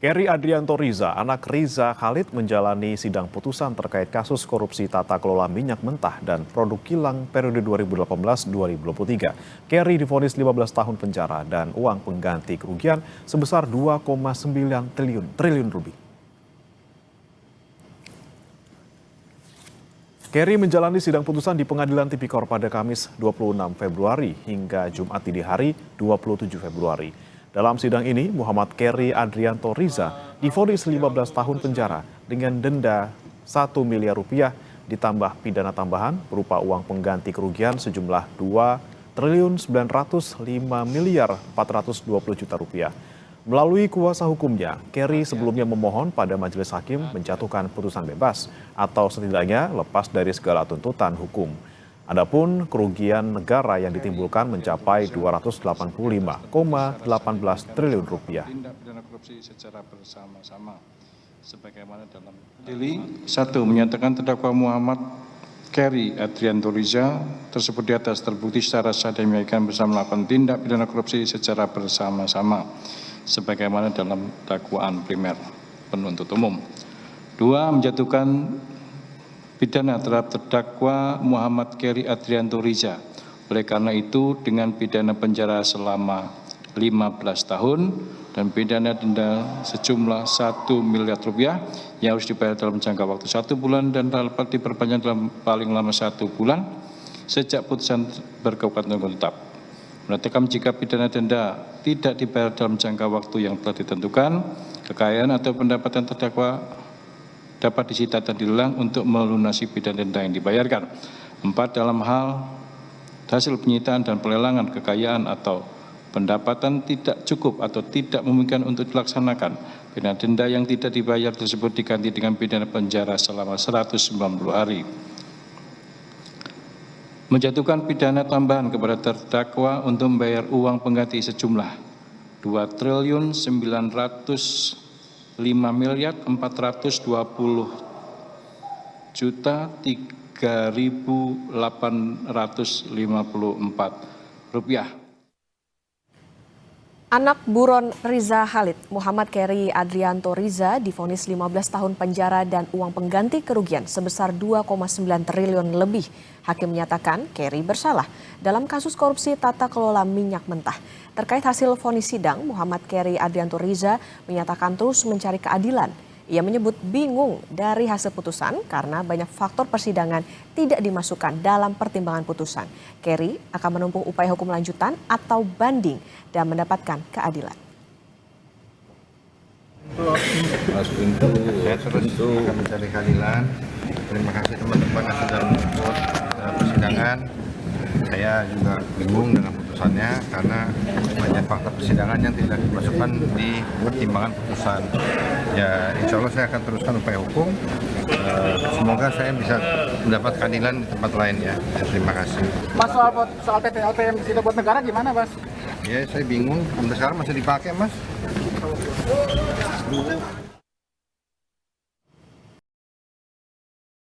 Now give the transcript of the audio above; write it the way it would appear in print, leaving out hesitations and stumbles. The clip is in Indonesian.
Keri Adrianto Riza, anak Riza Khalid menjalani sidang putusan terkait kasus korupsi tata kelola minyak mentah dan produk kilang periode 2018-2023. Keri divonis 15 tahun penjara dan uang pengganti kerugian sebesar 2,9 triliun rupiah. Keri menjalani sidang putusan di Pengadilan Tipikor pada Kamis 26 Februari hingga Jumat dini hari 27 Februari. Dalam sidang ini, Muhammad Keri Adrianto Riza divonis 15 tahun penjara dengan denda 1 miliar rupiah ditambah pidana tambahan berupa uang pengganti kerugian sejumlah 2.905 miliar 420 juta rupiah. Melalui kuasa hukumnya, Keri sebelumnya memohon pada majelis hakim menjatuhkan putusan bebas atau setidaknya lepas dari segala tuntutan hukum. Adapun kerugian negara yang ditimbulkan mencapai 285,18 triliun rupiah. Tindak pidana korupsi secara bersama-sama sebagaimana dalam satu menyatakan terdakwa Muhammad Keri Adrianto Riza tersebut di atas terbukti secara sah dan meyakinkan bersama melakukan tindak pidana korupsi secara bersama-sama sebagaimana dalam dakwaan primer penuntut umum. Dua, menjatuhkan pidana terhadap terdakwa Muhammad Keri Adrianto Riza. Oleh karena itu, dengan pidana penjara selama 15 tahun dan pidana denda sejumlah 1 miliar rupiah yang harus dibayar dalam jangka waktu 1 bulan dan dapat diperpanjang dalam paling lama 1 bulan sejak putusan berkekuatan hukum tetap. Menetapkan jika pidana denda tidak dibayar dalam jangka waktu yang telah ditentukan, kekayaan atau pendapatan terdakwa dapat disita dan dilelang untuk melunasi pidana denda yang dibayarkan. 4. Dalam hal hasil penyitaan dan pelelangan kekayaan atau pendapatan tidak cukup atau tidak memungkinkan untuk dilaksanakan, pidana denda yang tidak dibayar tersebut diganti dengan pidana penjara selama 190 hari. Menjatuhkan pidana tambahan kepada terdakwa untuk membayar uang pengganti sejumlah 2.905 miliar 420 juta 3.854 rupiah. Anak buron Riza Khalid, Muhammad Keri Adrianto Riza divonis 15 tahun penjara dan uang pengganti kerugian sebesar 2,9 triliun lebih. Hakim menyatakan Keri bersalah dalam kasus korupsi tata kelola minyak mentah. Terkait hasil vonis sidang, Muhammad Keri Adrianto Riza menyatakan terus mencari keadilan. Ia menyebut bingung dari hasil putusan karena banyak faktor persidangan tidak dimasukkan dalam pertimbangan putusan. Keri akan menempuh upaya hukum lanjutan atau banding dan mendapatkan keadilan. Saya terus akan mencari keadilan. Terima kasih teman-teman yang sudah meliput persidangan. Saya juga bingung dengan putusannya karena banyak fakta persidangan yang tidak dimasukkan di pertimbangan putusan. Ya, insya Allah saya akan teruskan upaya hukum. Semoga saya bisa mendapat keadilan di tempat lain ya. Terima kasih. Mas, soal PTLT yang disita buat negara gimana, Mas? Ya, saya bingung. Sampai sekarang masih dipakai, Mas.